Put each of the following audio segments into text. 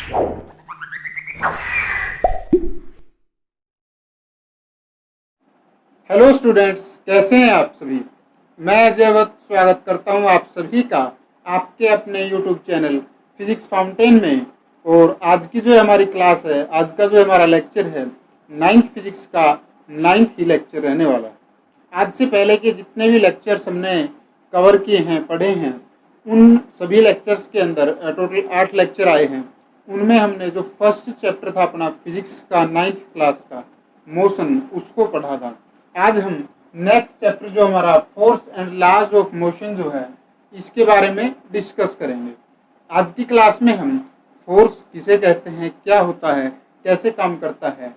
Hello students, कैसे हैं आप सभी। मैं अजय वत्स स्वागत करता हूं आप सभी का आपके अपने यूट्यूब चैनल फिजिक्स फाउंटेन में। और आज की जो हमारी क्लास है, आज का जो हमारा लेक्चर है, नाइन्थ फिजिक्स का नाइन्थ ही लेक्चर रहने वाला है। आज से पहले के जितने भी लेक्चर्स हमने कवर किए हैं, पढ़े हैं, उन सभी लेक्चर्स के अंदर टोटल 8 लेक्चर आए हैं। उनमें हमने जो फर्स्ट चैप्टर था अपना फिजिक्स का नाइन्थ क्लास का, मोशन, उसको पढ़ा था। आज हम नेक्स्ट चैप्टर जो हमारा force and laws of motion जो है, इसके बारे में डिस्कस करेंगे। आज की क्लास में हम फोर्स किसे कहते हैं, क्या होता है, कैसे काम करता है,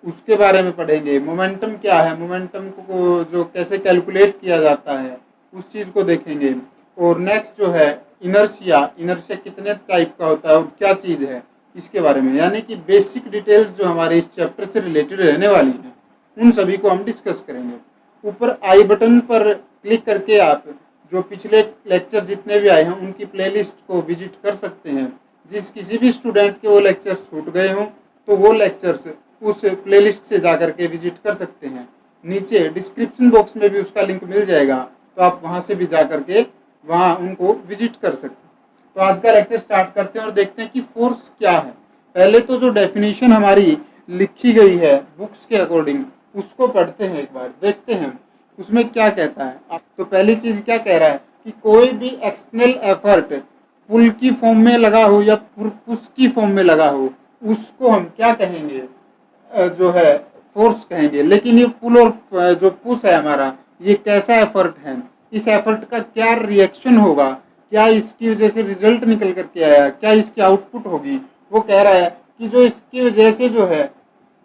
उसके बारे में पढ़ेंगे। मोमेंटम क्या है, मोमेंटम को जो कैसे कैलकुलेट किया जाता है, उस चीज़ को देखेंगे। और नेक्स्ट जो है इनर्शिया, इनर्शिया कितने टाइप का होता है और क्या चीज़ है, इसके बारे में, यानी कि बेसिक डिटेल्स जो हमारे इस चैप्टर से रिलेटेड रहने वाली हैं, उन सभी को हम डिस्कस करेंगे। ऊपर आई बटन पर क्लिक करके आप जो पिछले लेक्चर जितने भी आए हैं उनकी प्लेलिस्ट को विजिट कर सकते हैं। जिस किसी भी स्टूडेंट के वो लेक्चर्स छूट गए हों तो वो लेक्चर्स उस प्लेलिस्ट से जा करके विजिट कर सकते हैं। नीचे डिस्क्रिप्शन बॉक्स में भी उसका लिंक मिल जाएगा, तो आप वहाँ से भी जा करके वहाँ उनको विजिट कर सकते हैं। तो आज का लेक्चर स्टार्ट करते हैं और देखते हैं कि फोर्स क्या है। पहले तो जो डेफिनेशन हमारी लिखी गई है बुक्स के अकॉर्डिंग, उसको पढ़ते हैं, एक बार देखते हैं उसमें क्या कहता है। तो पहली चीज क्या कह रहा है कि कोई भी एक्सटर्नल एफर्ट पुल की फॉर्म में लगा हो या पुश की फॉर्म में लगा हो, उसको हम क्या कहेंगे, जो है फोर्स कहेंगे। लेकिन ये पुल और जो पुश है हमारा, ये कैसा एफर्ट है, इस एफर्ट का क्या रिएक्शन होगा, क्या इसकी वजह से रिजल्ट निकल करके आया, क्या इसकी आउटपुट होगी। वो कह रहा है कि जो इसकी वजह से जो है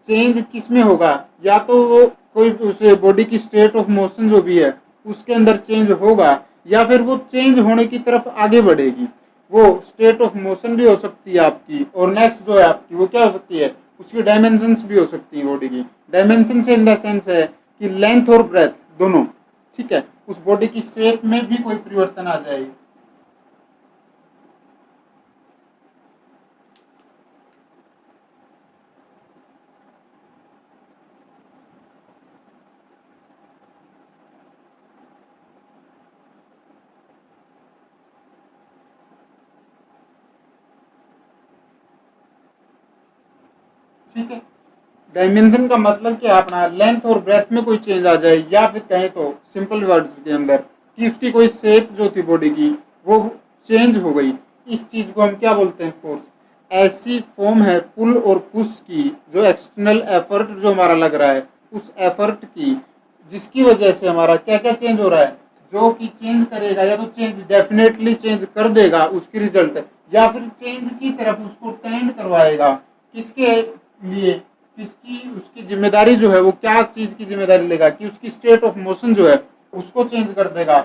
चेंज किस में होगा, या तो वो कोई उस बॉडी की स्टेट ऑफ मोशन जो भी है उसके अंदर चेंज होगा, या फिर वो चेंज होने की तरफ आगे बढ़ेगी। वो स्टेट ऑफ मोशन भी हो सकती है आपकी, और नेक्स्ट जो है आपकी वो क्या हो सकती है, उसकी डायमेंशंस भी हो सकती है बॉडी की। डायमेंशन से इन द सेंस है कि लेंथ और ब्रेथ दोनों, ठीक है, उस बॉडी की शेप में भी कोई परिवर्तन आ जाएगी। ठीक है, डायमेंशन का मतलब क्या है अपना, लेंथ और ब्रेथ में कोई चेंज आ जाए, या फिर कहें तो सिंपल वर्ड्स के अंदर कि उसकी कोई शेप जो थी बॉडी की वो चेंज हो गई। इस चीज को हम क्या बोलते हैं, फोर्स। ऐसी फॉर्म है पुल और पुश की, जो एक्सटर्नल एफर्ट जो हमारा लग रहा है, उस एफर्ट की, जिसकी वजह से हमारा क्या क्या चेंज हो रहा है, जो कि चेंज करेगा, या तो चेंज डेफिनेटली चेंज कर देगा उसकी रिजल्ट, या फिर चेंज की तरफ उसको टेंड करवाएगा। किसके लिए, किसकी, उसकी जिम्मेदारी जो है वो क्या चीज की जिम्मेदारी लेगा कि उसकी स्टेट ऑफ मोशन जो है उसको चेंज कर देगा,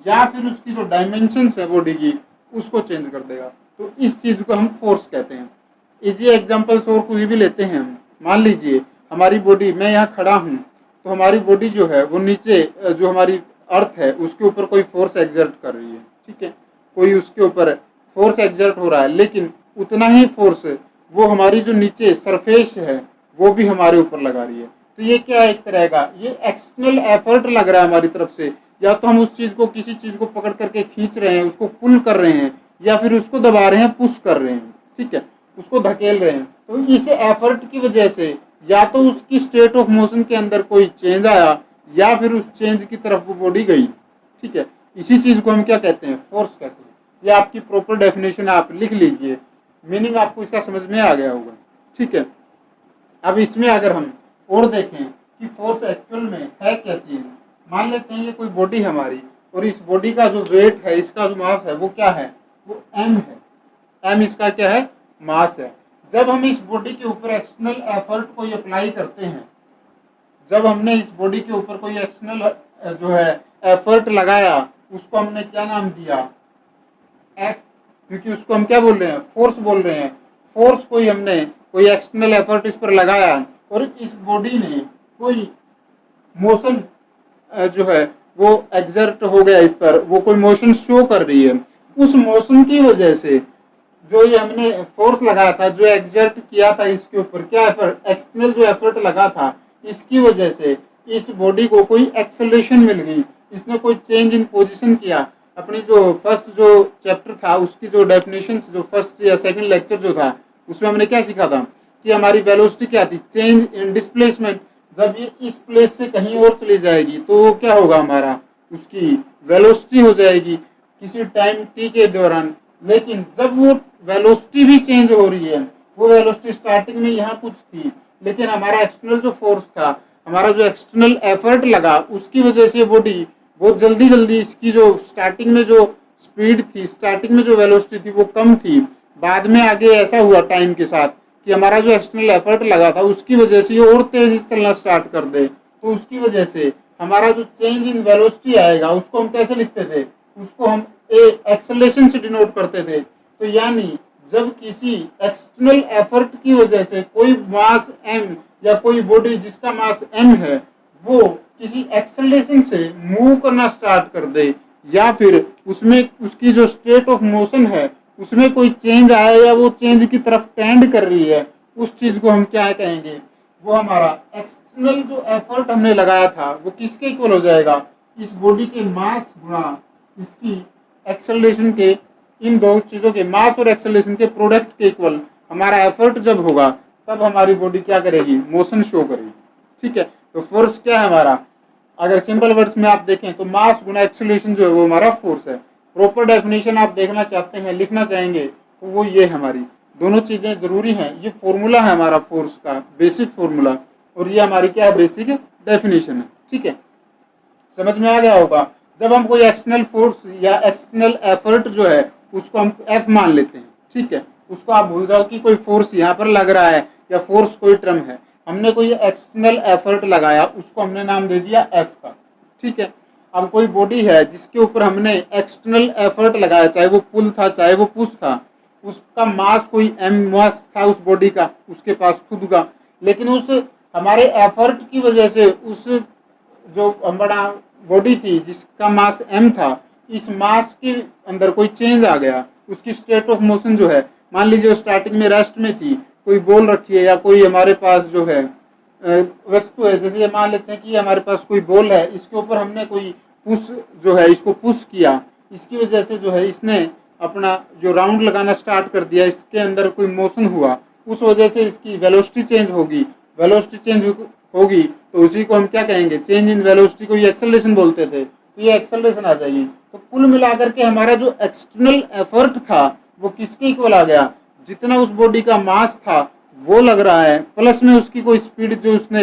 या फिर उसकी जो डायमेंशंस है बॉडी की उसको चेंज कर देगा। तो इस चीज को हम फोर्स कहते हैं। इजी एग्जांपल्स और कोई भी लेते हैं हम। मान लीजिए हमारी बॉडी, मैं यहाँ खड़ा हूँ, तो हमारी बॉडी जो है वो नीचे जो हमारी अर्थ है उसके ऊपर कोई फोर्स एग्जर्ट कर रही है, ठीक है, कोई उसके ऊपर फोर्स एग्जर्ट हो रहा है, लेकिन उतना ही फोर्स वो हमारी जो नीचे सरफेस है वो भी हमारे ऊपर लगा रही है। तो ये क्या है, एक तरह का ये एक्सटर्नल एफर्ट लग रहा है हमारी तरफ से। या तो हम उस चीज को, किसी चीज को पकड़ करके खींच रहे हैं, उसको पुल कर रहे हैं, या फिर उसको दबा रहे हैं, पुश कर रहे हैं, ठीक है, उसको धकेल रहे हैं। तो इस एफर्ट की वजह से या तो उसकी स्टेट ऑफ मोशन के अंदर कोई चेंज आया, या फिर उस चेंज की तरफ वो बॉडी गई, ठीक है। इसी चीज को हम क्या कहते हैं, फोर्स कहते हैं। ये आपकी प्रॉपर डेफिनेशन आप लिख लीजिए, मीनिंग आपको इसका समझ में आ गया होगा, ठीक है। अब इसमें अगर हम और देखें कि फोर्स एक्चुअल में है क्या चीज, मान लेते हैं ये कोई बॉडी हमारी, और इस बॉडी का जो वेट है, इसका जो मास है वो क्या है, वो m है। m इसका क्या है, मास है। जब हम इस बॉडी के ऊपर एक्सटर्नल एफर्ट को अप्लाई करते हैं, जब हमने इस बॉडी के ऊपर कोई एक्सटर्नल जो है एफर्ट लगाया, उसको हमने क्या नाम दिया, F, क्योंकि उसको हम क्या बोल रहे हैं, फोर्स बोल रहे हैं। फोर्स कोई हमने कोई एक्सटर्नल एफर्ट इस पर लगाया, और इस बॉडी ने कोई मोशन जो है वो एग्जर्ट हो गया इस पर, वो कोई मोशन शो कर रही है। उस मोशन की वजह से जो ये हमने फोर्स लगाया था, जो एग्जर्ट किया था इसके ऊपर, क्या एफर्ट, एक्सटर्नल जो एफर्ट लगा था, इसकी वजह से इस बॉडी को कोई एक्सेलरेशन मिल गई, इसने कोई चेंज इन पोजीशन किया। अपनी जो फर्स्ट जो चैप्टर था उसकी जो डेफिनेशन, जो फर्स्ट या सेकंड लेक्चर जो था, उसमें हमने क्या सीखा था कि हमारी वेलोसिटी क्या थी, चेंज इन डिस्प्लेसमेंट। जब ये इस प्लेस से कहीं और चली जाएगी तो वो क्या होगा, हमारा उसकी वेलोसिटी हो जाएगी किसी टाइम टी के दौरान। लेकिन जब वो वेलोसिटी भी चेंज हो रही है, वो वेलोसिटी स्टार्टिंग में यहाँ कुछ थी, लेकिन हमारा एक्सटर्नल जो फोर्स था, हमारा जो एक्सटर्नल एफर्ट लगा, उसकी वजह से बॉडी बहुत जल्दी जल्दी, इसकी जो स्टार्टिंग में जो स्पीड थी, स्टार्टिंग में जो वेलोसिटी थी वो कम थी, बाद में आगे ऐसा हुआ टाइम के साथ कि हमारा जो एक्सटर्नल एफर्ट लगा था उसकी वजह से ये और तेजी से चलना स्टार्ट कर दे, तो उसकी वजह से हमारा जो चेंज इन वेलोसिटी आएगा उसको हम कैसे लिखते थे, उसको हम एक्सेलरेशन से डिनोट करते थे। तो यानी जब किसी एक्सटर्नल एफर्ट की वजह से कोई मास एम या कोई बॉडी जिसका मास एम है वो किसी एक्सेलरेशन से मूव करना स्टार्ट कर दे, या फिर उसमें उसकी जो स्टेट ऑफ मोशन है उसमें कोई चेंज आया या वो चेंज की तरफ टेंड कर रही है, उस चीज को हम क्या कहेंगे, वो हमारा एक्सटर्नल जो एफर्ट हमने लगाया था वो किसके इक्वल हो जाएगा, इस बॉडी के मास गुणा इसकी एक्सेलरेशन के, इन दो चीजों के मास और एक्सेलरेशन के प्रोडक्ट के इक्वल हमारा एफर्ट जब होगा तब हमारी बॉडी क्या करेगी, मोशन शो करेगी। ठीक है, तो फोर्स क्या है हमारा, अगर सिंपल वर्ड्स में आप देखें तो मास गुना एक्सेलरेशन जो है वो हमारा फोर्स है। प्रॉपर डेफिनेशन आप देखना चाहते हैं, लिखना चाहेंगे तो वो ये हमारी दोनों चीजें जरूरी हैं। ये फॉर्मूला है हमारा फोर्स का, बेसिक फॉर्मूला, और ये हमारी क्या है, बेसिक डेफिनेशन है। ठीक है, समझ में आ गया होगा। जब हम कोई एक्सटर्नल फोर्स या एक्सटर्नल एफर्ट जो है उसको हम एफ मान लेते हैं, ठीक है, उसको आप भूल जाओ कि कोई फोर्स यहाँ पर लग रहा है या फोर्स कोई टर्म है, हमने कोई एक्सटर्नल एफर्ट लगाया, उसको हमने नाम दे दिया एफ का। ठीक है, अब कोई बॉडी है जिसके ऊपर हमने एक्सटर्नल एफर्ट लगाया, चाहे वो पुल था चाहे वो पुश था, उसका मास कोई एम मास था उस बॉडी का, उसके पास खुद का, लेकिन उस हमारे एफर्ट की वजह से उस जो बड़ा बॉडी थी जिसका मास एम था, इस मास के अंदर कोई चेंज आ गया, उसकी स्टेट ऑफ मोशन जो है, मान लीजिए स्टार्टिंग में रेस्ट में थी, कोई बॉल रखी है या कोई हमारे पास जो है वस्तु है, जैसे ये मान लेते हैं कि हमारे पास कोई बॉल है, इसके ऊपर हमने कोई पुश जो है इसको पुश किया, इसकी वजह से जो है इसने अपना जो राउंड लगाना स्टार्ट कर दिया, इसके अंदर कोई मोशन हुआ, उस वजह से इसकी वेलोसिटी चेंज होगी, वेलोसिटी चेंज होगी तो उसी को हम क्या कहेंगे, चेंज इन वेलोसिटी को ये एक्सेलरेशन बोलते थे, तो ये एक्सेलरेशन आ जाएगी। तो कुल मिलाकर के हमारा जो एक्सटर्नल एफर्ट था वो किसके इक्वल आ गया, जितना उस बॉडी का मास था वो लग रहा है, प्लस में उसकी कोई स्पीड जो उसने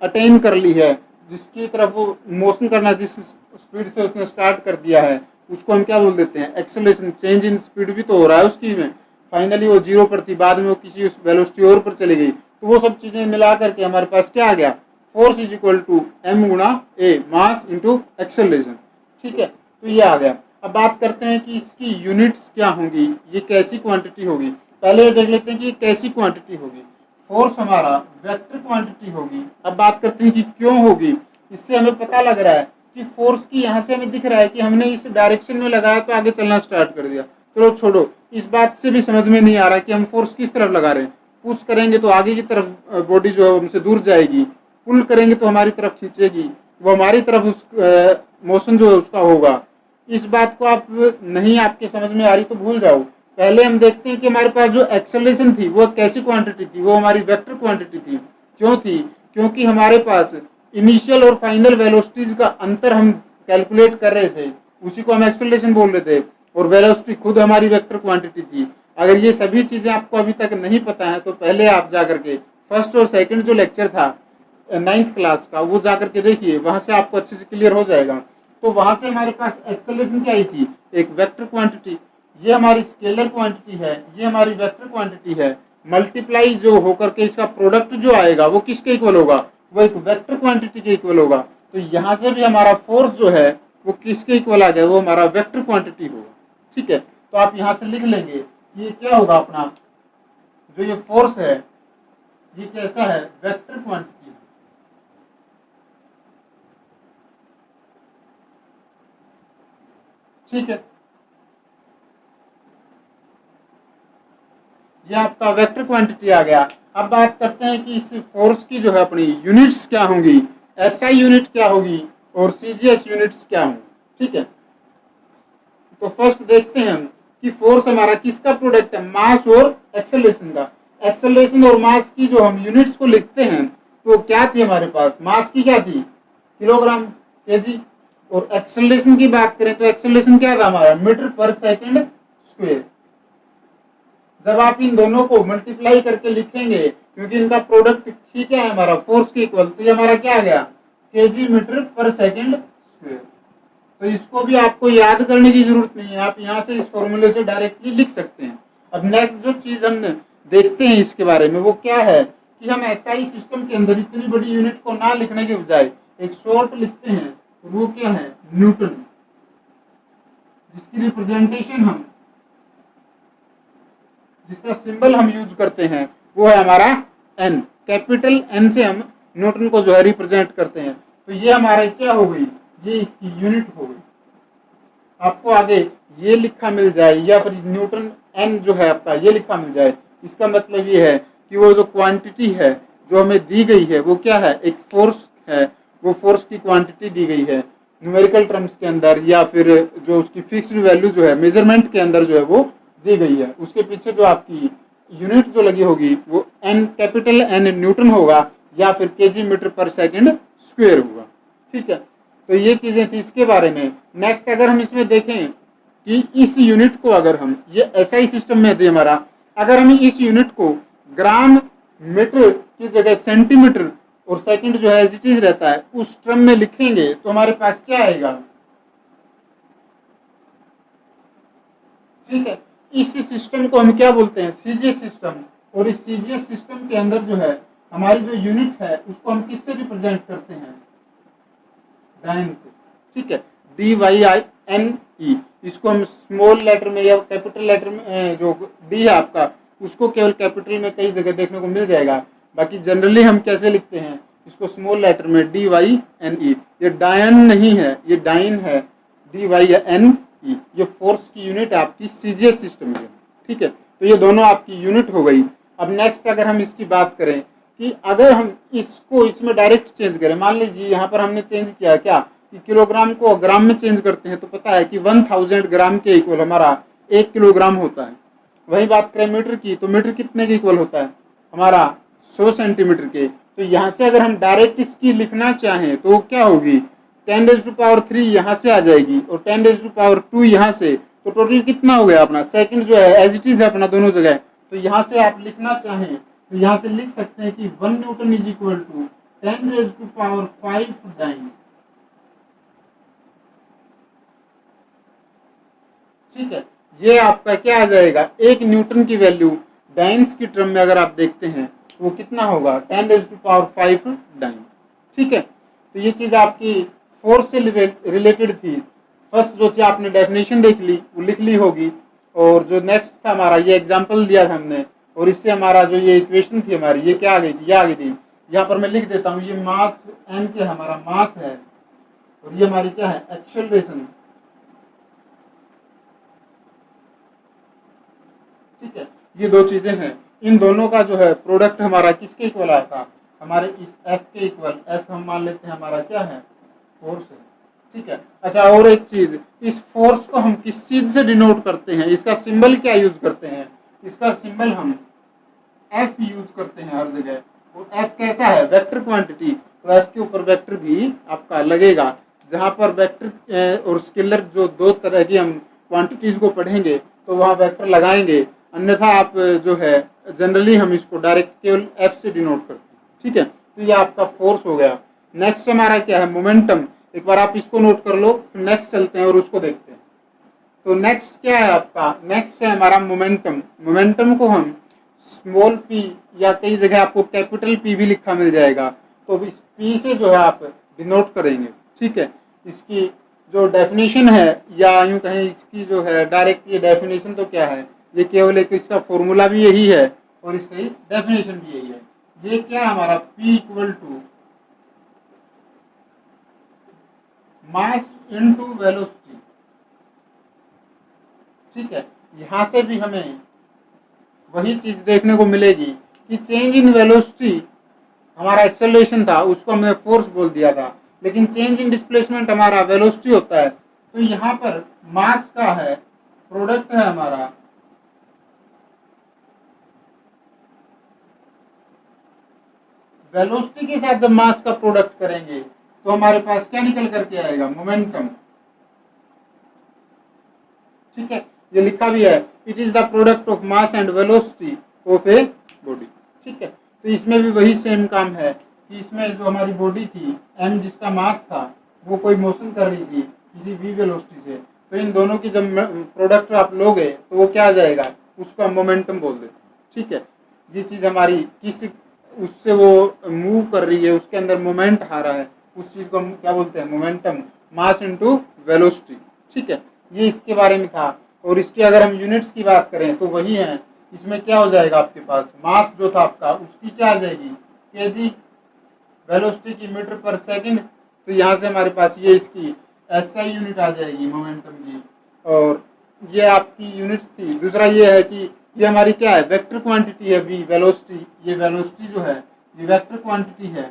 अटेन कर ली है, जिसकी तरफ वो मोशन करना जिस स्पीड से उसने स्टार्ट कर दिया है, उसको हम क्या बोल देते हैं, एक्सेलरेशन। चेंज इन स्पीड भी तो हो रहा है उसकी में, फाइनली वो जीरो पर थी, बाद में वो किसी उस वेलोसिटी और पर चली गई, तो वो सब चीजें मिला करके हमारे पास क्या आ गया, force is equal to M गुणा ए, मास इंटू एक्सेलरेशन। ठीक है, तो ये आ गया। अब बात करते हैं कि इसकी यूनिट्स क्या होंगी, ये कैसी क्वांटिटी होगी। पहले ये देख लेते हैं कि ये कैसी क्वांटिटी होगी। फोर्स हमारा वेक्टर क्वांटिटी होगी। अब बात करते हैं कि क्यों होगी। इससे हमें पता लग रहा है कि फोर्स की, यहाँ से हमें दिख रहा है कि हमने इस डायरेक्शन में लगाया तो आगे चलना स्टार्ट कर दिया, चलो छोड़ो, इस बात से भी समझ में नहीं आ रहा कि हम फोर्स किस तरफ लगा रहे हैं। पुश करेंगे तो आगे की तरफ बॉडी जो है हमसे दूर जाएगी, पुल करेंगे तो हमारी तरफ खींचेगी, वो हमारी तरफ उस मोशन जो है उसका होगा। इस बात को आप नहीं आपके समझ में आ रही तो भूल जाओ। पहले हम देखते हैं कि हमारे पास जो एक्सेलरेशन थी वो कैसी क्वांटिटी थी, वो हमारी वेक्टर क्वांटिटी थी। क्यों थी, क्योंकि हमारे पास इनिशियल और फाइनल वेलोसिटीज का अंतर हम कैलकुलेट कर रहे थे, उसी को हम एक्सेलरेशन बोल रहे थे, और वेलोसिटी खुद हमारी वेक्टर क्वांटिटी थी। अगर ये सभी चीजें आपको अभी तक नहीं पता है तो पहले आप जाकर के फर्स्ट और सेकंड जो लेक्चर था 9th क्लास का वो जाकर के देखिए, वहां से आपको अच्छे से क्लियर हो जाएगा। तो वहां से हमारे पास एक्सेलरेशन क्या आई थी, एक वेक्टर क्वांटिटी। ये हमारी स्केलर क्वांटिटी है, ये हमारी वेक्टर क्वांटिटी है, मल्टीप्लाई जो होकर के इसका प्रोडक्ट जो आएगा वो किसके इक्वल होगा, वो एक वेक्टर क्वांटिटी के इक्वल होगा। तो यहाँ से भी हमारा फोर्स जो है वो किसके इक्वल आ गया, वो हमारा वेक्टर क्वांटिटी होगा। ठीक है, तो आप यहाँ से लिख लेंगे ये क्या होगा, अपना जो ये फोर्स है ये कैसा है, वेक्टर क्वांटिटी है। ठीक है, ये आपका वेक्टर क्वांटिटी आ गया। अब बात करते हैं कि इस फोर्स की जो है अपनी यूनिट्स क्या होंगी, एसआई यूनिट क्या होगी और सीजीएस यूनिट्स क्या होंगी। ठीक है, तो फर्स्ट देखते हैं हम कि फोर्स हमारा किसका प्रोडक्ट है, मास और एक्सेलरेशन का। एक्सेलरेशन और मास की जो हम यूनिट्स को लिखते हैं तो क्या थी हमारे पास, मास की क्या थी किलोग्राम केजी, और एक्सेलरेशन की बात करें तो एक्सेलरेशन क्या था हमारा मीटर पर सेकंड स्क्वायर। जब आप इन दोनों को मल्टीप्लाई करके लिखेंगे क्योंकि इनका प्रोडक्ट ही क्या है हमारा फोर्स के इक्वल, तो ये हमारा क्या आ गया केजी मीटर पर सेकंड स्क्वायर। तो इसको भी आपको याद करने की जरूरत नहीं है, आप यहाँ से इस फॉर्मूले से डायरेक्टली लिख सकते हैं। अब नेक्स्ट जो चीज हम देखते हैं इसके बारे में वो क्या है कि हम एसआई सिस्टम के अंदर इतनी बड़ी यूनिट को ना लिखने के बजाय एक शॉर्ट लिखते हैं, वो क्या है न्यूटन, जिसकी रिप्रेजेंटेशन हम, जिसका सिंबल हम यूज करते हैं वो है हमारा एन। कैपिटल एन से हम न्यूटन को जो है रिप्रेजेंट करते हैं। तो ये हमारा क्या हो गई, ये इसकी यूनिट हो गई। आपको आगे ये लिखा मिल जाए या फिर न्यूटन एन जो है आपका ये लिखा मिल जाए, इसका मतलब ये है कि वो जो क्वांटिटी है जो हमें दी गई है वो क्या है, एक फोर्स है, वो फोर्स की क्वांटिटी दी गई है न्यूमेरिकल टर्म्स के अंदर, या फिर जो उसकी फिक्स्ड वैल्यू जो है मेजरमेंट के अंदर जो है वो दी गई है। उसके पीछे जो आपकी यूनिट जो लगी होगी वो एन, कैपिटल एन न्यूटन होगा या फिर केजी मीटर पर सेकंड स्क्वायर होगा। ठीक है, तो ये चीजें थी इसके बारे में। नेक्स्ट अगर हम इसमें देखें कि इस यूनिट को अगर हम, ये एसआई सिस्टम में थी हमारा, अगर हम इस यूनिट को ग्राम मीटर की जगह सेंटीमीटर और सेकंड जो है एज इट इज रहता है उस टर्म में लिखेंगे तो हमारे पास क्या आएगा। ठीक है, इस सिस्टम को हम क्या बोलते हैं सीजीएस सिस्टम, और इस सीजीएस सिस्टम के अंदर जो है हमारी जो यूनिट है उसको हम किससे रिप्रेजेंट करते हैं, डायन से। ठीक है, D Y I N E, इसको हम स्मॉल लेटर में या कैपिटल लेटर में, जो डी है आपका उसको केवल कैपिटल में कई जगह देखने को मिल जाएगा, बाकी जनरली हम कैसे लिखते हैं इसको स्मॉल लेटर में डी वाई एन ई। ये डायन नहीं है, ये डाइन है, डी वाई एन ई। ये फोर्स की यूनिट आपकी सीजीएस सिस्टम की। ठीक है, तो ये दोनों आपकी यूनिट हो गई। अब नेक्स्ट अगर हम इसकी बात करें कि अगर हम इसको इसमें डायरेक्ट चेंज करें, मान लीजिए यहाँ पर हमने चेंज किया क्या कि किलोग्राम को ग्राम में चेंज करते हैं तो पता है कि 1000 ग्राम के इक्वल हमारा 1 किलोग्राम होता है। वही बात करें मीटर की तो मीटर कितने के इक्वल होता है हमारा 100 सेंटीमीटर के। तो यहाँ से अगर हम डायरेक्ट इसकी लिखना चाहें तो क्या होगी 10⁻³ यहाँ से आ जाएगी और 10⁻² यहाँ से, तो टोटल कितना हो गया अपना सेकंड जो है एज इट इज है अपना दोनों जगह। तो यहाँ से आप लिखना चाहें तो यहाँ से लिख सकते हैं कि 1 newton is equal to 10⁵ dyne. ठीक है, ये आपका क्या आ जाएगा, 1 न्यूटन की वैल्यू डाइन्स की टर्म में अगर आप देखते हैं वो कितना होगा 10⁵ डाइन। ठीक है, तो ये चीज आपकी फोर्स से रिलेटेड थी। फर्स्ट जो थी आपने डेफिनेशन देख ली वो लिख ली होगी, और जो नेक्स्ट था हमारा ये एग्जांपल दिया था हमने, और इससे हमारा जो ये इक्वेशन थी हमारी ये क्या आ गई थी, ये आ गई थी। यहाँ पर मैं लिख देता हूँ ये मास एम के हमारा मास है और ये हमारी क्या है एक्सेलरेशन। ठीक है, ये दो चीजें हैं, इन दोनों का जो है प्रोडक्ट हमारा किसके इक्वल आया था, हमारे इस एफ के इक्वल। एफ हम मान लेते हैं हमारा क्या है फोर्स है। ठीक है, अच्छा और एक चीज, इस फोर्स को हम किस चीज से डिनोट करते हैं, इसका सिंबल क्या यूज करते हैं, इसका सिंबल हम एफ यूज करते हैं हर जगह। और एफ कैसा है वेक्टर क्वांटिटी, तो एफ के ऊपर वेक्टर भी आपका लगेगा। जहां पर वेक्टर और स्केलर जो दो तरह की हम क्वांटिटीज को पढ़ेंगे तो वहां वेक्टर लगाएंगे, अन्यथा आप जो है जनरली हम इसको डायरेक्ट केवल एफ से डिनोट करते हैं। ठीक है, तो ये आपका फोर्स हो गया। नेक्स्ट हमारा क्या है मोमेंटम, एक बार आप इसको नोट कर लो फिर नेक्स्ट चलते हैं और उसको देखते हैं। तो नेक्स्ट क्या है आपका, नेक्स्ट है हमारा मोमेंटम। मोमेंटम को हम स्मॉल पी या कई जगह आपको कैपिटल पी भी लिखा मिल जाएगा, तो इस पी से जो है आप डिनोट करेंगे। ठीक है, इसकी जो डेफिनेशन है या यूं कहें इसकी जो है डायरेक्ट ये डेफिनेशन तो क्या है, ये केवल एक इसका फॉर्मूला भी यही है और इसका डेफिनेशन भी यही है। ये क्या हमारा P equal to mass into velocity. ठीक है, यहां से भी हमें वही चीज़ देखने को मिलेगी कि चेंज इन वेलोसिटी हमारा एक्सेलरेशन था, उसको हमने फोर्स बोल दिया था, लेकिन चेंज इन डिस्प्लेसमेंट हमारा वेलोसिटी होता है। तो यहाँ पर मास का है, प्रोडक्ट है हमारा वेलोसिटी के साथ जब मास का प्रोडक्ट करेंगे तो हमारे पास क्या निकल करके आएगा, मोमेंटम। ठीक है, ये लिखा भी है, it is the product of mass and velocity of a body. ठीक है, तो इसमें भी वही सेम काम है कि इसमें जो हमारी बॉडी थी एम, जिसका मास था, वो कोई मोशन कर रही थी किसी वी वेलोसिटी से, तो इन दोनों की जब प्रोडक्ट आप लोगे तो वो क्या आ जाएगा, उसको हम मोमेंटम बोल देते। ठीक है, ये चीज़ हमारी किस उससे वो मूव कर रही है, उसके अंदर मोमेंट आ रहा है, उस चीज़ को हम क्या बोलते हैं, मोमेंटम, मास इनटू वेलोसिटी। ठीक है, ये इसके बारे में था। और इसकी अगर हम यूनिट्स की बात करें तो वही है, इसमें क्या हो जाएगा आपके पास, मास जो था आपका उसकी क्या आ जाएगी, केजी, वेलोसिटी की मीटर पर सेकंड, तो यहाँ से हमारे पास ये इसकी एसआई यूनिट आ जाएगी मोमेंटम की। और ये आपकी यूनिट्स थी। दूसरा ये है कि ये हमारी क्या है, वेक्टर क्वांटिटी है वी, वेलोसिटी, ये वेलोसिटी जो है ये वेक्टर क्वांटिटी है।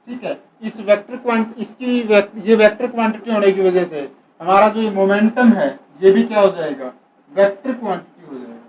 ठीक है, इस वेक्टर इसकी ये वेक्टर क्वांटिटी होने की वजह से हमारा जो ये मोमेंटम है ये भी क्या हो जाएगा, वेक्टर क्वांटिटी हो जाएगा।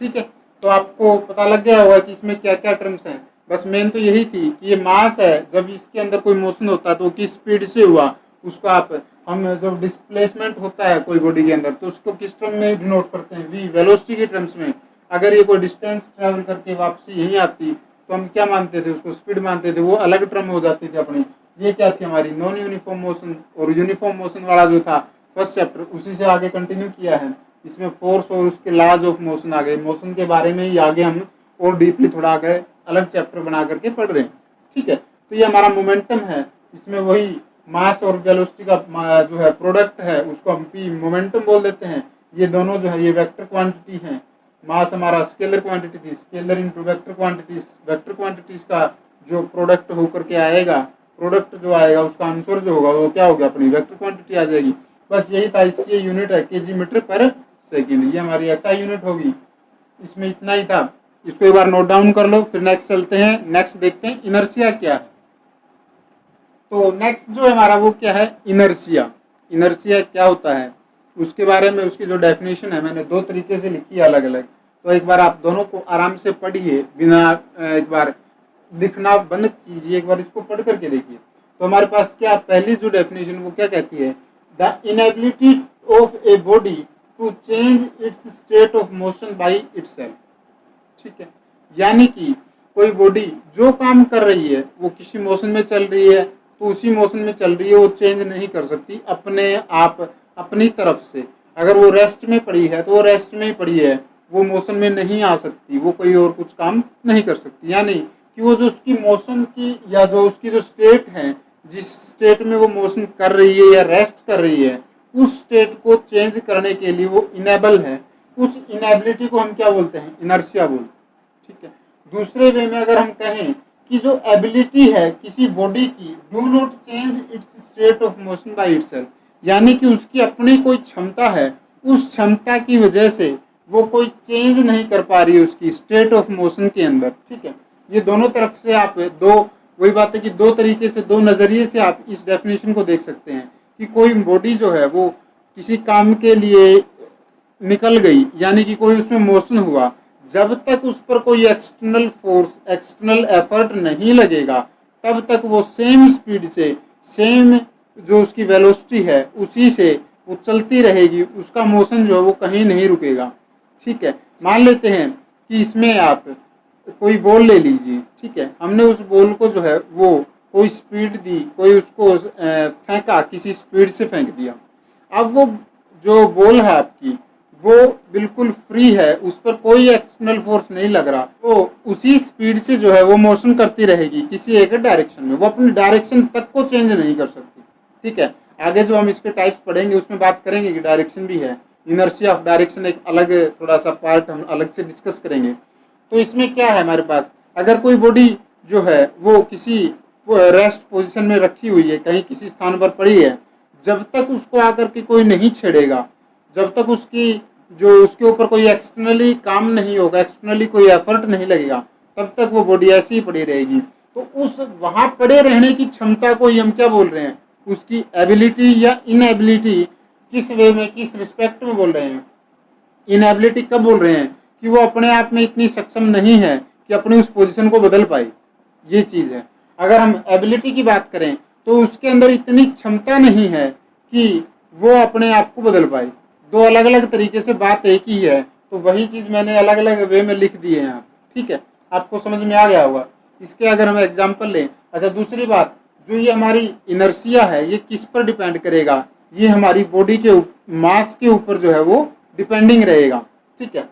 ठीक है, तो आपको पता लग गया होगा कि इसमें क्या क्या टर्म्स हैं। बस मेन तो यही थी कि ये मास है, जब इसके अंदर कोई मोशन होता है तो किस स्पीड से हुआ, उसको आप हम जब डिस्प्लेसमेंट होता है कोई बॉडी के अंदर तो उसको किस टर्म में डिनोट करते हैं, वी, वेलोसिटी के टर्म्स में। अगर ये कोई डिस्टेंस ट्रेवल करके वापसी यहीं आती तो हम क्या मानते थे, उसको स्पीड मानते थे, वो अलग टर्म हो जाती थी अपनी। ये क्या थी हमारी नॉन यूनिफॉर्म मोशन। और यूनिफॉर्म मोशन वाला जो था फर्स्ट चैप्टर, उसी से आगे कंटिन्यू किया है। इसमें फोर्स और उसके लॉज ऑफ मोशन आ गए, मोशन के बारे में ही आगे हम और डीपली थोड़ा आगे अलग चैप्टर बना करके पढ़ रहे हैं। ठीक है, तो ये हमारा मोमेंटम है, इसमें वही मास और वेलोसिटी का जो है प्रोडक्ट है, उसको हम पी मोमेंटम बोल देते हैं। ये दोनों जो है ये वेक्टर क्वांटिटी है। मास हमारा स्केलर क्वांटिटी थी, scalar into vector quantities, vector quantities का जो प्रोडक्ट होकर के आएगा, प्रोडक्ट जो आएगा उसका आंसर जो होगा वो क्या होगा, अपनी वेक्टर क्वांटिटी आ जाएगी। बस यही था, इसकी यूनिट है केजी मीटर पर सेकंड, ये हमारी एसआई यूनिट होगी। इसमें इतना ही था, इसको एक बार नोट डाउन कर लो। फिर नेक्स्ट चलते हैं, नेक्स्ट देखते हैं इनर्शिया क्या है। तो नेक्स्ट जो है हमारा वो क्या है, इनर्शिया। इनर्शिया क्या होता है उसके बारे में, उसकी जो डेफिनेशन है मैंने दो तरीके से लिखी है अलग अलग, तो एक बार आप दोनों को आराम से पढ़िए, बिना एक बार लिखना बंद कीजिए, एक बार इसको पढ़ करके देखिए। तो हमारे पास क्या पहली जो डेफिनेशन वो क्या कहती है, the inability of a body to change its state of motion by itself. ठीक है, यानी कि कोई बॉडी जो काम कर रही है वो किसी मोशन में चल रही है तो उसी मोशन में चल रही है, वो चेंज नहीं कर सकती अपने आप अपनी तरफ से। अगर वो रेस्ट में पड़ी है तो वो रेस्ट में ही पड़ी है, वो मोशन में नहीं आ सकती, वो कोई और कुछ काम नहीं कर सकती। यानी कि वो जो उसकी मोशन की या जो उसकी जो स्टेट है, जिस स्टेट में वो मोशन कर रही है या रेस्ट कर रही है, उस स्टेट को चेंज करने के लिए वो इनेबल है। उस इनेबिलिटी को हम क्या बोलते हैं, इनर्शिया बोलते हैं। ठीक है, दूसरे वे में अगर हम कहें कि जो एबिलिटी है किसी बॉडी की, do not change its state of motion by itself, यानी कि उसकी अपनी कोई क्षमता है, उस क्षमता की वजह से वो कोई चेंज नहीं कर पा रही है उसकी स्टेट ऑफ मोशन के अंदर। ठीक है, ये दोनों तरफ से आप दो, वही बात है कि दो तरीके से, दो नज़रिए से आप इस डेफिनेशन को देख सकते हैं कि कोई बॉडी जो है वो किसी काम के लिए निकल गई, यानी कि कोई उसमें मोशन हुआ, जब तक उस पर कोई एक्सटर्नल फोर्स, एक्सटर्नल एफर्ट नहीं लगेगा, तब तक वो सेम स्पीड से, सेम जो उसकी वेलोसिटी है उसी से वो चलती रहेगी, उसका मोशन जो है वो कहीं नहीं रुकेगा। ठीक है, मान लेते हैं कि इसमें आप कोई बॉल ले लीजिए। ठीक है, हमने उस बॉल को जो है वो कोई स्पीड दी, कोई उसको फेंका, किसी स्पीड से फेंक दिया। अब वो जो बॉल है आपकी वो बिल्कुल फ्री है, उस पर कोई एक्सटर्नल फोर्स नहीं लग रहा, तो उसी स्पीड से जो है वो मोशन करती रहेगी किसी एक डायरेक्शन में, वो अपनी डायरेक्शन तक को चेंज नहीं कर सकती। ठीक है, आगे जो हम इसके टाइप्स पढ़ेंगे उसमें बात करेंगे कि डायरेक्शन भी है, इनर्शिया ऑफ डायरेक्शन एक अलग थोड़ा सा पार्ट हम अलग से डिस्कस करेंगे। तो इसमें क्या है हमारे पास, अगर कोई बॉडी जो है वो किसी रेस्ट पोजीशन में रखी हुई है, कहीं किसी स्थान पर पड़ी है, जब तक उसको आकर के कोई नहीं छेड़ेगा, जब तक उसकी जो उसके ऊपर कोई एक्सटर्नली काम नहीं होगा, एक्सटर्नली कोई एफर्ट नहीं लगेगा, तब तक वो बॉडी ऐसी ही पड़ी रहेगी। तो उस वहां पड़े रहने की क्षमता को ही हम क्या बोल रहे हैं, उसकी एबिलिटी या इनएबिलिटी, किस वे में, किस रिस्पेक्ट में बोल रहे हैं। इनएबिलिटी कब बोल रहे हैं कि वो अपने आप में इतनी सक्षम नहीं है कि अपनी उस पोजीशन को बदल पाए, ये चीज है। अगर हम एबिलिटी की बात करें तो उसके अंदर इतनी क्षमता नहीं है कि वो अपने आप को बदल पाए। दो अलग अलग तरीके से बात एक ही है, तो वही चीज मैंने अलग अलग वे में लिख दी है यहाँ। ठीक है, आपको समझ में आ गया होगा। इसके अगर हम एग्जाम्पल लें, अच्छा दूसरी बात, जो ये हमारी इनर्शिया है ये किस पर डिपेंड करेगा, ये हमारी बॉडी के मास के ऊपर जो है वो डिपेंडिंग रहेगा। ठीक है,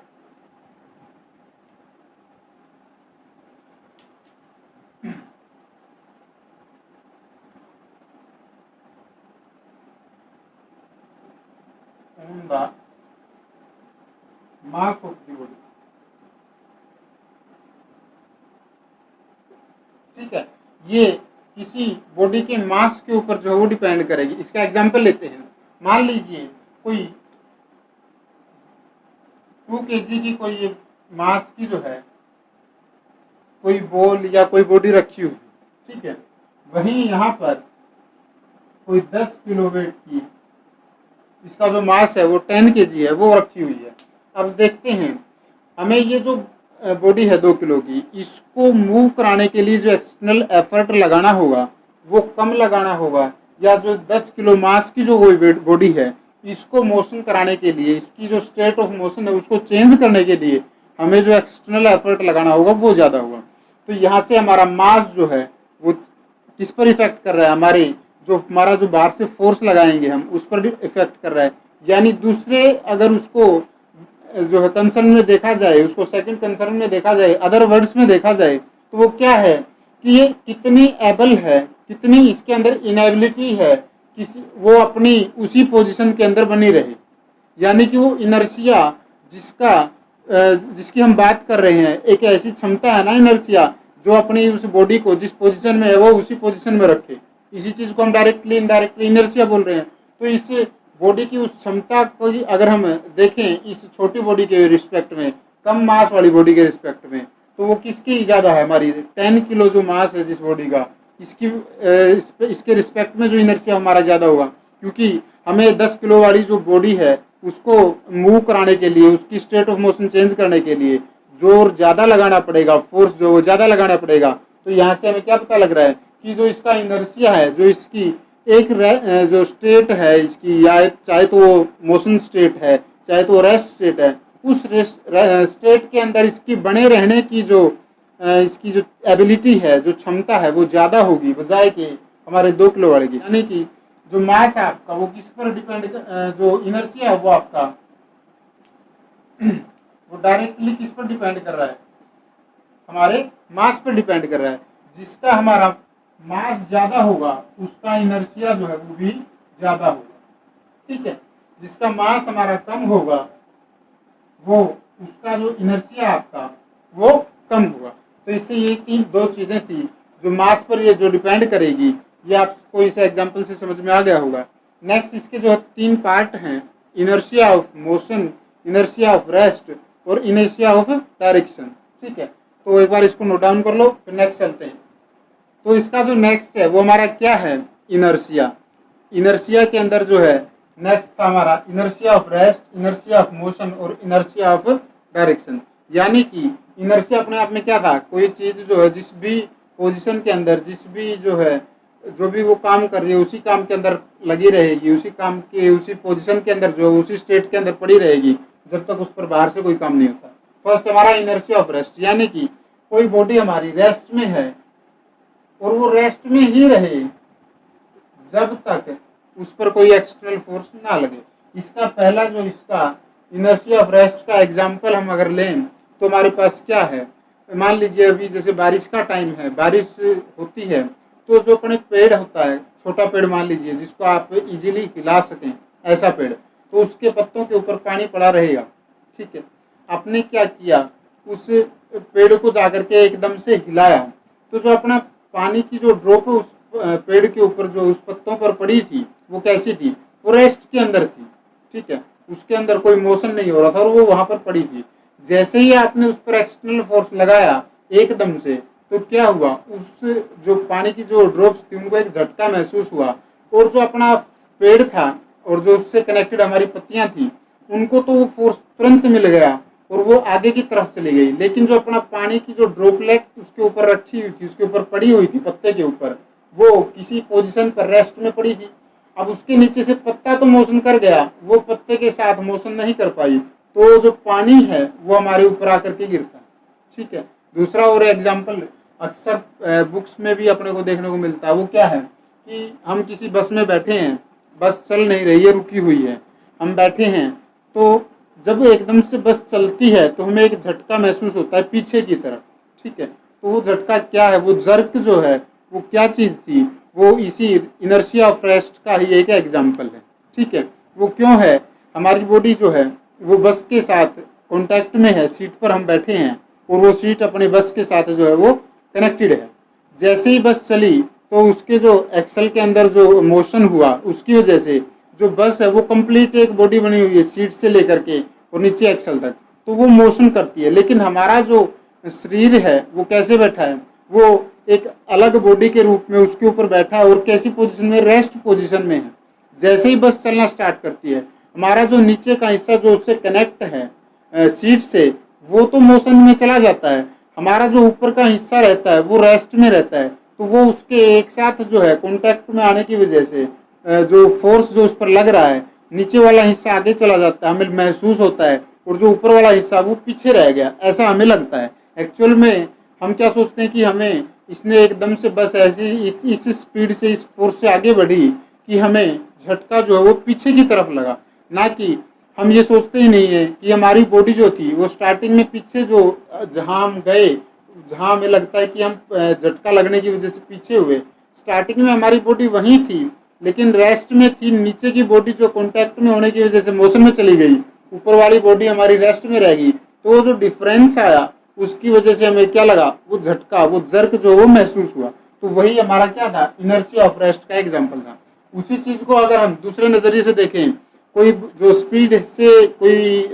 on the mass of the body। ठीक है, ये किसी बॉडी के मास के ऊपर जो है वो डिपेंड करेगी। इसका एग्जांपल लेते हैं। मान लीजिए कोई 2 kg की कोई मास की जो है कोई बॉल या कोई बॉडी रखी हुई, ठीक है, वहीं यहाँ पर कोई 10 किलो वेट की, इसका जो मास है वो 10 kg है, वो रखी हुई है। अब देखते हैं, हमें ये जो बॉडी है 2 किलो की, इसको मूव कराने के लिए जो एक्सटर्नल एफर्ट लगाना होगा वो कम लगाना होगा, या जो 10 किलो मास की जो बॉडी है इसको मोशन कराने के लिए, इसकी जो स्टेट ऑफ मोशन है उसको चेंज करने के लिए हमें जो एक्सटर्नल एफर्ट लगाना होगा वो ज़्यादा होगा। तो यहाँ से हमारा मास जो है वो किस पर इफेक्ट कर रहा है, हमारा जो बाहर से फोर्स लगाएंगे हम उस पर इफेक्ट कर रहा है। यानी दूसरे अगर उसको जो है कंसर्न में देखा जाए, उसको सेकंड कंसर्न में देखा जाए, अदर वर्ड्स में देखा जाए, तो वो क्या है कि ये कितनी एबल है, कितनी इसके अंदर इनएबिलिटी है किसी वो अपनी उसी पोजीशन के अंदर बनी रहे। यानी कि वो इनर्शिया जिसकी हम बात कर रहे हैं, एक ऐसी क्षमता है ना इनर्शिया, जो अपनी उस बॉडी को जिस पोजीशन में है वो उसी पोजीशन में रखे। इसी चीज को हम डायरेक्टली इनडायरेक्टली इनर्शिया बोल रहे हैं। तो इस बॉडी की उस क्षमता को अगर हम देखें इस छोटी बॉडी के रिस्पेक्ट में, कम मास वाली बॉडी के रिस्पेक्ट में, तो वो किसकी ज़्यादा है, हमारी 10 किलो जो मास है जिस बॉडी का, इसके रिस्पेक्ट में जो इनर्शिया हमारा ज़्यादा होगा। क्योंकि हमें 10 किलो वाली जो बॉडी है उसको मूव कराने के लिए, उसकी स्टेट ऑफ मोशन चेंज करने के लिए जोर ज़्यादा लगाना पड़ेगा, फोर्स जो ज़्यादा लगाना पड़ेगा। तो यहाँ से हमें क्या पता लग रहा है कि जो इसका इनर्शिया है, जो इसकी एक जो स्टेट है इसकी, या चाहे तो वो मोशन स्टेट है चाहे तो रेस्ट स्टेट है, उस स्टेट के अंदर इसकी बने रहने की इसकी जो एबिलिटी है, जो क्षमता है वो ज़्यादा होगी बजाय के हमारे 2 किलो वाले की। यानी कि जो मास है आपका वो किस पर डिपेंड, जो इनर्शिया है वो आपका वो डायरेक्टली किस पर डिपेंड कर रहा है, हमारे मास पर डिपेंड कर रहा है। जिसका हमारा मास ज़्यादा होगा उसका इनर्शिया जो है वो भी ज़्यादा होगा। ठीक है, जिसका मास हमारा कम होगा वो उसका जो इनर्शिया आपका वो कम होगा। तो इससे ये दो चीज़ें थी जो मास पर ये जो डिपेंड करेगी, ये आपको इस एग्जांपल से समझ में आ गया होगा। नेक्स्ट इसके जो 3 पार्ट हैं, inertia of motion, inertia of rest और इनर्शिया ऑफ डायरेक्शन। ठीक है, तो एक बार इसको नोट डाउन कर लो, फिर नेक्स्ट चलते हैं। तो इसका जो नेक्स्ट है वो हमारा क्या है, इनर्शिया। इनर्शिया के अंदर जो है नेक्स्ट था हमारा inertia of rest, inertia of motion और इनर्शिया ऑफ डायरेक्शन। यानी कि इनर्शिया अपने आप में क्या था, कोई चीज़ जो है जिस भी पोजीशन के अंदर, जिस भी जो भी वो काम कर रही है उसी काम के अंदर लगी रहेगी, उसी काम के उसी पोजीशन के अंदर जो उसी स्टेट के अंदर पड़ी रहेगी जब तक उस पर बाहर से कोई काम नहीं होता। फर्स्ट हमारा इनर्शिया ऑफ रेस्ट, यानी कि कोई बॉडी हमारी रेस्ट में है और वो रेस्ट में ही रहे जब तक उस पर कोई एक्सटर्नल फोर्स ना लगे। इसका पहला जो इसका इनर्शिया ऑफ रेस्ट का एग्जांपल हम अगर लें तो हमारे पास क्या है, मान लीजिए अभी जैसे बारिश का टाइम है, बारिश होती है तो जो अपने पेड़ होता है, छोटा पेड़ मान लीजिए जिसको आप इजीली हिला सकें, ऐसा पेड़, तो उसके पत्तों के ऊपर पानी पड़ा रहेगा। ठीक है, आपने क्या किया, उस पेड़ को जाकर के एकदम से हिलाया तो जो अपना पानी की जो ड्रॉप उस पेड़ के ऊपर जो उस पत्तों पर पड़ी थी वो कैसी थी, वो रेस्ट के अंदर थी, ठीक है, उसके अंदर कोई मोशन नहीं हो रहा था और वो वहां पर पड़ी थी। जैसे ही आपने उस पर एक्सटर्नल फोर्स लगाया एकदम से, तो क्या हुआ, उस जो पानी की जो ड्रॉप्स थी उनको एक झटका महसूस हुआ, और जो अपना पेड़ था और जो उससे कनेक्टेड हमारी पत्तियां थी उनको तो वो फोर्स तुरंत मिल गया और वो आगे की तरफ चली गई। लेकिन जो अपना पानी की जो ड्रॉपलेट उसके ऊपर रखी हुई थी, उसके ऊपर पड़ी हुई थी पत्ते के ऊपर, वो किसी पोजीशन पर रेस्ट में पड़ी थी। अब उसके नीचे से पत्ता तो मोशन कर गया, वो पत्ते के साथ मोशन नहीं कर पाई, तो जो पानी है वो हमारे ऊपर आकर के गिरता है, ठीक है। दूसरा और एग्जाम्पल अक्सर बुक्स में भी अपने को देखने को मिलता है, वो क्या है कि हम किसी बस में बैठे हैं, बस चल नहीं रही है, रुकी हुई है, हम बैठे हैं, तो जब एकदम से बस चलती है तो हमें एक झटका महसूस होता है पीछे की तरफ, ठीक है। तो वो झटका क्या है, वो जर्क जो है वो क्या चीज़ थी, वो इसी इनर्शिया ऑफ रेस्ट का ही एक एग्जाम्पल है, ठीक है। वो क्यों है, हमारी बॉडी जो है वो बस के साथ कॉन्टैक्ट में है, सीट पर हम बैठे हैं और वो सीट अपने बस के साथ जो है वो कनेक्टेड है। जैसे ही बस चली तो उसके जो एक्सल के अंदर जो मोशन हुआ उसकी वजह से जो बस है वो कंप्लीट एक बॉडी बनी हुई है सीट से लेकर के और नीचे एक्सल तक, तो वो मोशन करती है। लेकिन हमारा जो शरीर है वो कैसे बैठा है, वो एक अलग बॉडी के रूप में उसके ऊपर बैठा है और कैसी पोजीशन में, रेस्ट पोजीशन में है। जैसे ही बस चलना स्टार्ट करती है, हमारा जो नीचे का हिस्सा जो उससे कनेक्ट है सीट से, वो तो मोशन में चला जाता है, हमारा जो ऊपर का हिस्सा रहता है वो रेस्ट में रहता है। तो वो उसके एक साथ जो है कॉन्टैक्ट में आने की वजह से जो फोर्स जो उस पर लग रहा है, नीचे वाला हिस्सा आगे चला जाता है, हमें महसूस होता है, और जो ऊपर वाला हिस्सा वो पीछे रह गया, ऐसा हमें लगता है। एक्चुअल में हम क्या सोचते हैं कि हमें इसने एकदम से बस ऐसी इस स्पीड से, इस फोर्स से आगे बढ़ी कि हमें झटका जो है वो पीछे की तरफ लगा, ना कि हम ये सोचते ही नहीं है कि हमारी बॉडी जो थी वो स्टार्टिंग में पीछे जो जहाँ हम गए, जहाँ हमें लगता है कि हम झटका लगने की वजह से पीछे हुए, स्टार्टिंग में हमारी बॉडी वहीं थी लेकिन रेस्ट में थी। नीचे की बॉडी जो कॉन्टैक्ट में होने की वजह से मोशन में चली गई, ऊपर वाली बॉडी हमारी रेस्ट में रह गई, तो वो जो डिफरेंस आया उसकी वजह से हमें क्या लगा, वो झटका, वो जर्क जो वो महसूस हुआ। तो वही हमारा क्या था, इनर्शिया ऑफ रेस्ट का एग्जाम्पल था। उसी चीज को अगर हम दूसरे नजरिए से देखें, कोई जो स्पीड से कोई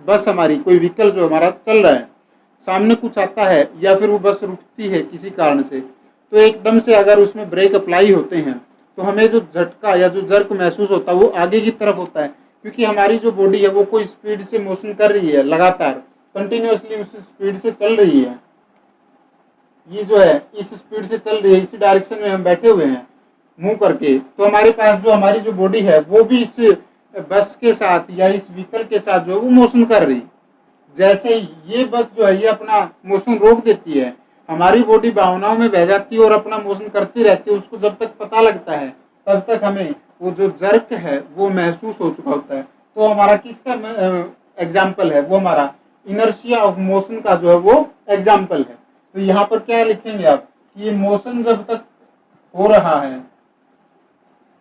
बस हमारी, कोई व्हीकल जो हमारा चल रहा है, सामने कुछ आता है या फिर वो बस रुकती है किसी कारण से, तो एकदम से अगर उसमें ब्रेक अप्लाई होते हैं तो हमें जो झटका या जो जर्क महसूस होता है वो आगे की तरफ होता है, क्योंकि हमारी जो बॉडी है वो कोई स्पीड से मोशन कर रही है, लगातार कंटिन्यूअसली उस स्पीड से चल रही है। ये जो है इस स्पीड से चल रही है, इसी डायरेक्शन में हम बैठे हुए हैं मुंह करके, तो हमारे पास जो हमारी जो बॉडी है वो भी इस बस के साथ या इस व्हीकल के साथ जो है वो मोशन कर रही। जैसे ये बस जो है ये अपना मोशन रोक देती है, हमारी बॉडी भावनाओं में बह जाती है और अपना मोशन करती रहती है। उसको जब तक पता लगता है तब तक हमें वो जो जर्क है वो महसूस हो चुका होता है। तो हमारा किसका एग्जाम्पल है, वो हमारा इनर्शिया ऑफ मोशन का जो है वो एग्जाम्पल है। तो यहाँ पर क्या लिखेंगे आप कि ये मोशन जब तक हो रहा है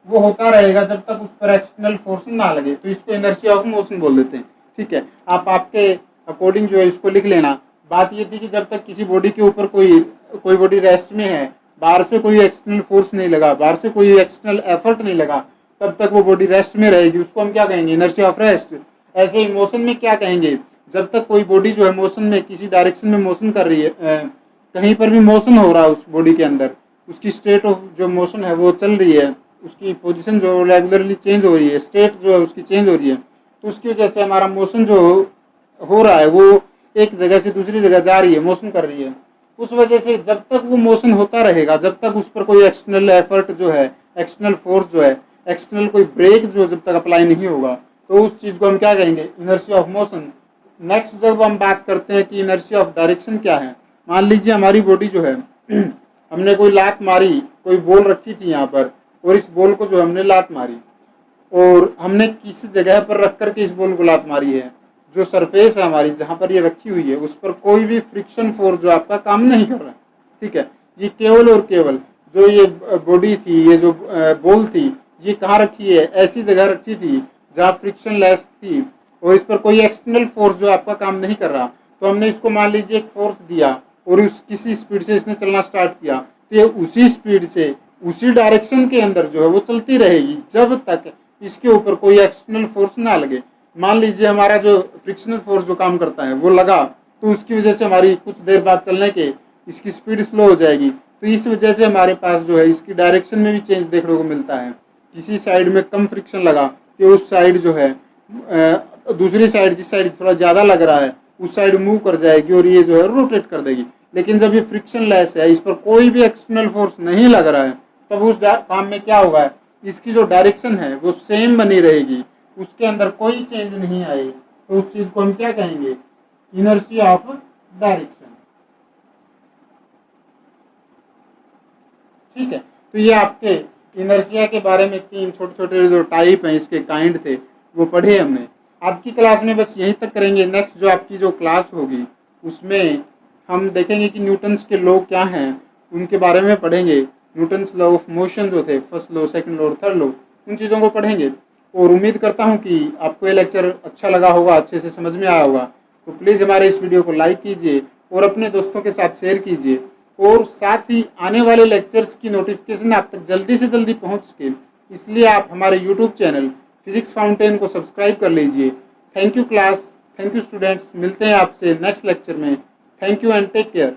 वो होता रहेगा जब तक उस पर एक्सटर्नल फोर्स ना लगे, तो इसको इनर्शिया ऑफ मोशन बोल देते हैं, ठीक है। आप आपके अकॉर्डिंग जो है इसको लिख लेना। बात ये थी कि जब तक किसी बॉडी के ऊपर कोई बॉडी रेस्ट में है, बाहर से कोई एक्सटर्नल फोर्स नहीं लगा, बाहर से कोई एक्सटर्नल एफर्ट नहीं लगा, तब तक वो बॉडी रेस्ट में रहेगी, उसको हम क्या कहेंगे, इनर्शिया ऑफ रेस्ट। ऐसे ही मोशन में क्या कहेंगे, जब तक कोई बॉडी जो है मोशन में किसी डायरेक्शन में मोशन कर रही है, कहीं पर भी मोशन हो रहा है उस बॉडी के अंदर, उसकी स्टेट ऑफ जो मोशन है वो चल रही है, उसकी पोजीशन जो रेगुलरली चेंज हो रही है, स्टेट जो है उसकी चेंज हो रही है, तो उसकी वजह से हमारा मोशन जो हो रहा है वो एक जगह से दूसरी जगह जा रही है, मोशन कर रही है। उस वजह से जब तक वो मोशन होता रहेगा, जब तक उस पर कोई एक्सटर्नल एफर्ट जो है, एक्सटर्नल फोर्स जो है, एक्सटर्नल कोई ब्रेक जो जब तक अप्लाई नहीं होगा, तो उस चीज़ को हम क्या कहेंगे, इनर्शिया ऑफ मोशन। नेक्स्ट जब हम बात करते हैं कि इनर्शिया ऑफ डायरेक्शन क्या है, मान लीजिए हमारी बॉडी जो है हमने कोई लात मारी, कोई बॉल रखी थी यहाँ पर, और इस बॉल को जो हमने लात मारी, और हमने किस जगह पर रख करके इस बॉल को लात मारी है, जो सरफेस है हमारी जहाँ पर ये रखी हुई है उस पर कोई भी फ्रिक्शन फोर्स जो आपका काम नहीं कर रहा है, ठीक है। ये केवल और केवल जो ये बॉडी थी, ये जो बॉल थी, ये कहाँ रखी है, ऐसी जगह रखी थी जहाँ फ्रिक्शन लेस थी और इस पर कोई एक्सटर्नल फोर्स जो आपका काम नहीं कर रहा। तो हमने इसको मान लीजिए एक फोर्स दिया और उस किसी स्पीड से इसने चलना स्टार्ट किया तो ये उसी स्पीड से उसी डायरेक्शन के अंदर जो है वो चलती रहेगी जब तक इसके ऊपर कोई एक्सटर्नल फोर्स ना लगे। मान लीजिए हमारा जो फ्रिक्शनल फोर्स जो काम करता है वो लगा तो उसकी वजह से हमारी कुछ देर बाद चलने के इसकी स्पीड स्लो हो जाएगी, तो इस वजह से हमारे पास जो है इसकी डायरेक्शन में भी चेंज देखने को मिलता है। किसी साइड में कम फ्रिक्शन लगा तो उस साइड जो है दूसरी साइड जिस साइड थोड़ा ज़्यादा लग रहा है उस साइड मूव कर जाएगी और ये जो है रोटेट कर देगी। लेकिन जब ये फ्रिक्शन लेस है, इस पर कोई भी एक्सटर्नल फोर्स नहीं लग रहा है, तब उस काम में क्या होगा, इसकी जो डायरेक्शन है वो सेम बनी रहेगी, उसके अंदर कोई चेंज नहीं आए, तो उस चीज को हम क्या कहेंगे, इनर्शिया ऑफ डायरेक्शन। ठीक है, तो ये आपके इनर्शिया के बारे में 3 छोटे छोटे जो टाइप हैं इसके काइंड थे वो पढ़े हमने। आज की क्लास में बस यहीं तक करेंगे। नेक्स्ट जो आपकी जो क्लास होगी उसमें हम देखेंगे कि न्यूटन्स के लॉ क्या हैं, उनके बारे में पढ़ेंगे। न्यूटन्स लॉ ऑफ मोशन जो थे, फर्स्ट लॉ, सेकंड लॉ और थर्ड लॉ, उन चीज़ों को पढ़ेंगे। और उम्मीद करता हूँ कि आपको ये लेक्चर अच्छा लगा होगा, अच्छे से समझ में आया होगा। तो प्लीज़ हमारे इस वीडियो को लाइक कीजिए और अपने दोस्तों के साथ शेयर कीजिए, और साथ ही आने वाले लेक्चर्स की नोटिफिकेशन आप तक जल्दी से जल्दी पहुँच सके, इसलिए आप हमारे यूट्यूब चैनल फिजिक्स फाउंटेन को सब्सक्राइब कर लीजिए। Thank you class, thank you students, मिलते हैं आपसे नेक्स्ट लेक्चर में। Thank you and take care.